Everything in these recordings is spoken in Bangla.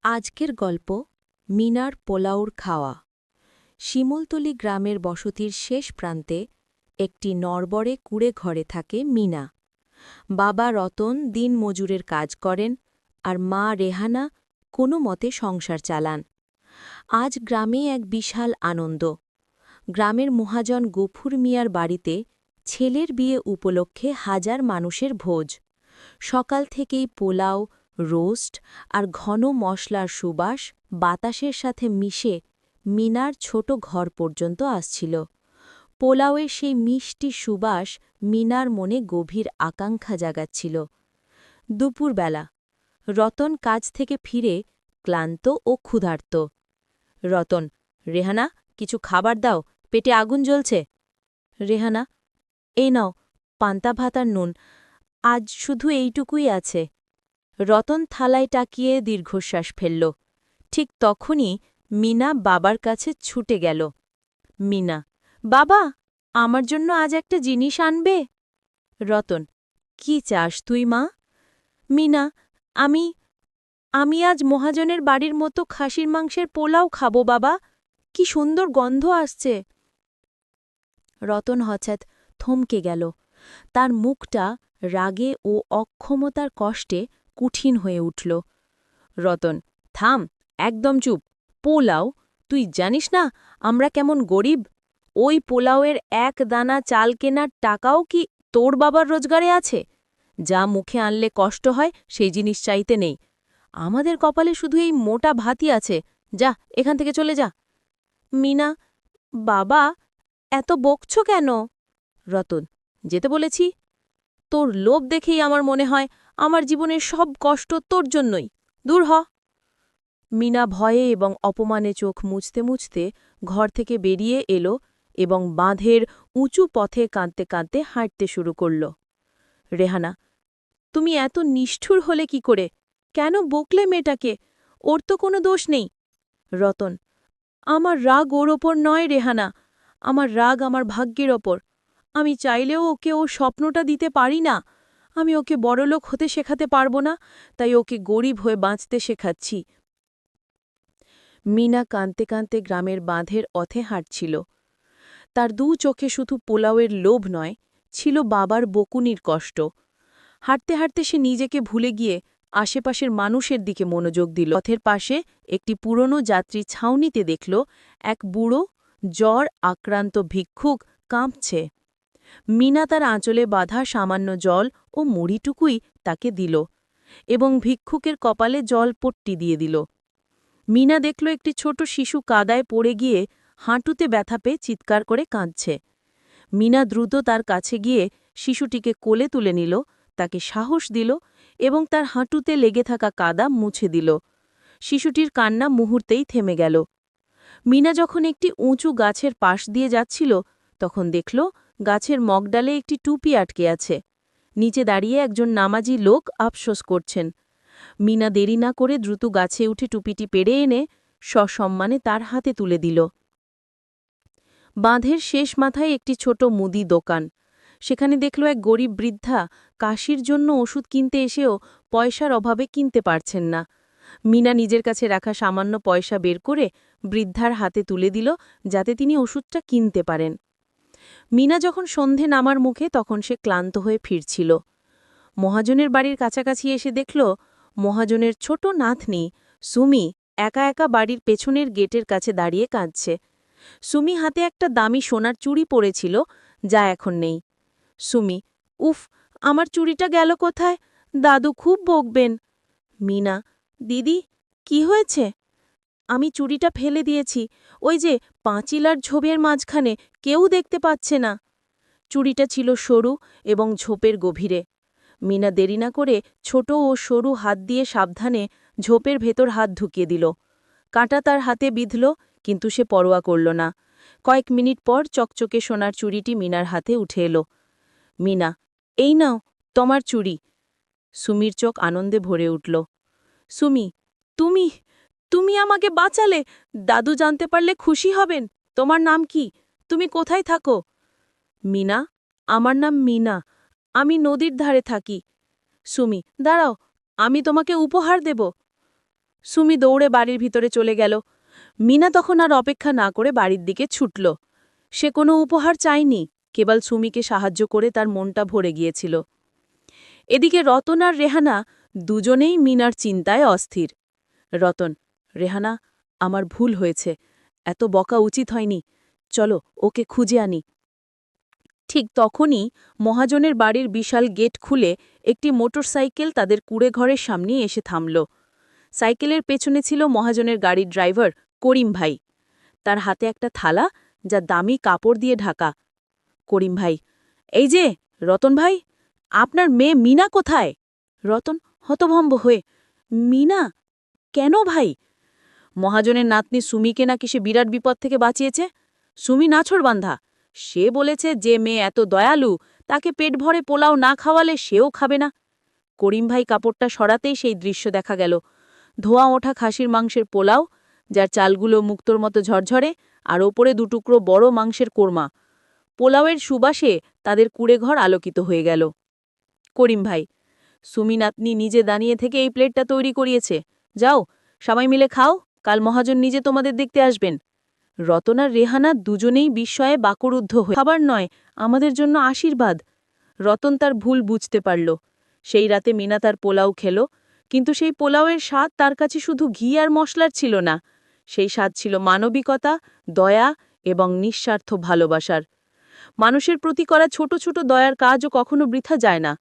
আজকের গল্প মিনার পোলাওর খাওয়া। শিমুলতলি গ্রামের বসতির শেষ প্রান্তে একটি নড়বড়ে কুঁড়ে ঘরে থাকে মিনা। বাবা রতন দিন মজুরের কাজ করেন, আর মা রেহানা কোনো মতে সংসার চালান। আজ গ্রামে এক বিশাল আনন্দ। গ্রামের মহাজন গফুর মিয়ার বাড়িতে ছেলের বিয়ে উপলক্ষে হাজার মানুষের ভোজ। সকাল থেকেই পোলাও, রোস্ট আর ঘন মশলার সুবাস বাতাসের সাথে মিশে মিনার ছোট ঘর পর্যন্ত আসছিল। পোলাওয়ের সেই মিষ্টি সুবাস মিনার মনে গভীর আকাঙ্ক্ষা জাগাচ্ছিল। দুপুরবেলা রতন কাজ থেকে ফিরে ক্লান্ত ও ক্ষুধার্ত। রতন, রেহানা, কিছু খাবার দাও, পেটে আগুন জ্বলছে। রেহানা, এই নাও, পান্তা ভাত আর নুন, আজ শুধু এইটুকুই আছে। রতন থালায় টাকিয়ে দীর্ঘশ্বাস ফেলল। ঠিক তখনই মিনা বাবার কাছে ছুটে গেল। মিনা, বাবা, আমার জন্য আজ একটা জিনিস আনবে? রতন, কি চাস তুই মা? মিনা, আমি আমি আজ মহাজনের বাড়ির মতো খাসির মাংসের পোলাও খাবো বাবা, কি সুন্দর গন্ধ আসছে। রতন হঠাৎ থমকে গেল। তার মুখটা রাগে ও অক্ষমতার কষ্টে কঠিন হয়ে উঠল। রতন, থাম, একদম চুপ। পোলাও? তুই জানিস না আমরা কেমন গরিব? ওই পোলাওয়ের এক দানা চাল কেনার টাকাও কি তোর বাবার রোজগারে আছে? যা মুখে আনলে কষ্ট হয় সেই জিনিস চাইতে নেই। আমাদের কপালে শুধু এই মোটা ভাতই আছে। যা, এখান থেকে চলে যা। মিনা, বাবা, এত বকছ কেন? রতন, যেতে বলেছি। তোর লোভ দেখেই আমার মনে হয় আমার জীবনের সব কষ্ট তোর জন্যই। দূর হ। মিনা ভয়ে এবং অপমানে চোখ মুছতে মুছতে ঘর থেকে বেরিয়ে এলো এবং বাঁধের উঁচু পথে কাঁদতে কাঁদতে হাঁটতে শুরু করল। রেহানা, তুমি এত নিষ্ঠুর হলে কি করে? কেন বকলে মেয়েটাকে? ওর তো কোনো দোষ নেই। রতন, আমার রাগ ওর ওপর নয় রেহানা, আমার রাগ আমার ভাগ্যের ওপর। আমি চাইলেও ওকে ও স্বপ্নটা দিতে পারি না। আমি ওকে বড়লোক হতে শেখাতে পারব না, তাই ওকে গরিব হয়ে বাঁচতে শেখাচ্ছি। মিনা কাঁদতে কাঁদতে গ্রামের বাঁধের অথে হাঁটছিল। তার দু চোখে শুধু পোলাওয়ের লোভ নয়, ছিল বাবার বকুনির কষ্ট। হাঁটতে হাঁটতে সে নিজেকে ভুলে গিয়ে আশেপাশের মানুষের দিকে মনোযোগ দিল। পথের পাশে একটি পুরনো যাত্রী ছাউনিতে দেখল এক বুড়ো জ্বর আক্রান্ত ভিক্ষুক কাঁপছে। মিনা তার আঁচলে বাঁধা সামান্য জল ও মুড়িটুকুই তাকে দিল এবং ভিক্ষুকের কপালে জলপট্টি দিয়ে দিল। মিনা দেখল একটি ছোট শিশু কাদায় পড়ে গিয়ে হাঁটুতে ব্যথা পেয়ে চিৎকার করে কাঁদছে। মিনা দ্রুত তার কাছে গিয়ে শিশুটিকে কোলে তুলে নিল, তাকে সাহস দিল এবং তার হাঁটুতে লেগে থাকা কাদা মুছে দিল। শিশুটির কান্না মুহূর্তেই থেমে গেল। মিনা যখন একটি উঁচু গাছের পাশ দিয়ে যাচ্ছিল তখন দেখল গাছের মগডালে একটি টুপি আটকে আছে। নিচে দাঁড়িয়ে একজন নামাজি লোক আফসোস করছেন। মিনা দেরি না করে দ্রুত গাছে উঠে টুপিটি পেড়ে এনে সসম্মানে তার হাতে তুলে দিল। বাঁধের শেষ মাথায় একটি ছোট মুদি দোকান। সেখানে দেখল এক গরিব বৃদ্ধা কাশির জন্য ওষুধ কিনতে এসেও পয়সার অভাবে কিনতে পারছেন না। মিনা নিজের কাছে রাখা সামান্য পয়সা বের করে বৃদ্ধার হাতে তুলে দিল যাতে তিনি ওষুধটা কিনতে পারেন। মিনা যখন সন্ধে নামার মুখে তখন সে ক্লান্ত হয়ে ফিরছিল। মহাজনের বাড়ির কাছাকাছি এসে দেখল মহাজনের ছোট নাতনি সুমি একা একা বাড়ির পেছনের গেটের কাছে দাঁড়িয়ে কাঁদছে। সুমি হাতে একটা দামি সোনার চুড়ি পরেছিল, যা এখন নেই। সুমি, উফ, আমার চুড়িটা গেল কোথায়? দাদু খুব বকবেন। মিনা, দিদি, কি হয়েছে? আমি চুড়িটা ফেলে দিয়েছি, ওই যে পাঁচিলার ঝোপের মাঝখানে, কেউ দেখতে পাচ্ছে না। চুড়িটা ছিল সরু এবং ঝোপের গভীরে। মিনা দেরি না করে ছোট ও সরু হাত দিয়ে সাবধানে ঝোপের ভেতর হাত ঢুকিয়ে দিল। কাঁটা তার হাতে বিঁধল, কিন্তু সে পরোয়া করল না। কয়েক মিনিট পর চকচকে সোনার চুড়িটি মিনার হাতে উঠে এলো। মিনা, এই নাও তোমার চুড়ি। সুমির চোখ আনন্দে ভরে উঠল। সুমি, তুমি তুমি আমাকে বাঁচালে। দাদু জানতে পারলে খুশি হবেন। তোমার নাম কি? তুমি কোথায় থাকো? মিনা, আমার নাম মিনা, আমি নদীর ধারে থাকি। সুমি, দাঁড়াও, আমি তোমাকে উপহার দেব। সুমি দৌড়ে বাড়ির ভিতরে চলে গেল। মিনা তখন আর অপেক্ষা না করে বাড়ির দিকে ছুটল। সে কোনো উপহার চায়নি, কেবল সুমিকে সাহায্য করে তার মনটা ভরে গিয়েছিল। এদিকে রতন আর রেহানা দুজনেই মিনার চিন্তায় অস্থির। রতন, রেহানা, আমার ভুল হয়েছে, এত বকা উচিত হয়নি, চলো ওকে খুঁজে আনি। ঠিক তখনই মহাজনের বাড়ির বিশাল গেট খুলে একটি মোটরসাইকেল তাদের কুঁড়েঘরের সামনে এসে থামল। সাইকেলের পেছনে ছিল মহাজনের গাড়ির ড্রাইভার করিম ভাই। তার হাতে একটা থালা, যা দামি কাপড় দিয়ে ঢাকা। করিম ভাই, এই যে রতন ভাই, আপনার মেয়ে মিনা কোথায়? রতন হতভম্ব হয়ে, মিনা? কেন ভাই? মহাজনের নাতনি সুমিকে নাকি সে বিরাট বিপদ থেকে বাঁচিয়েছে। সুমি নাছোড়বান্ধা। সে বলেছে যে মেয়ে এত দয়ালু, তাকে পেট ভরে পোলাও না খাওয়ালে সেও খাবে না। করিম ভাই কাপড়টা সরাতেই সেই দৃশ্য দেখা গেল। ধোয়া ওঠা খাসির মাংসের পোলাও, যার চালগুলো মুক্তোর মতো ঝরঝরে, আর ওপরে দুটুকরো বড় মাংসের কোরমা। পোলাওয়ের সুবাসে তাদের কুঁড়েঘর আলোকিত হয়ে গেল। করিম ভাই, সুমি নাতনি নিজে দাঁড়িয়ে থেকে এই প্লেটটা তৈরি করিয়েছে। যাও, সবাই মিলে খাও, কাল মহাজন নিজে তোমাদের দেখতে আসবেন। রতন আর রেহানা দুজনেই বিস্ময়ে বাকরুদ্ধ হয়ে, খাবার নয়, আমাদের জন্য আশীর্বাদ। রতন তার ভুল বুঝতে পারল। সেই রাতে মিনা তার পোলাও খেল, কিন্তু সেই পোলাওয়ের স্বাদ তার কাছে শুধু ঘি আর মশলার ছিল না, সেই স্বাদ ছিল মানবিকতা, দয়া এবং নিঃস্বার্থ ভালোবাসার। মানুষের প্রতি করা ছোট ছোট দয়ার কাজও কখনো বৃথা যায় না।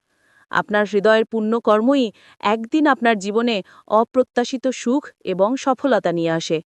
আপনার হৃদয়ের পুণ্যকর্মই একদিন আপনার জীবনে অপ্রত্যাশিত সুখ এবং সফলতা নিয়ে আসে।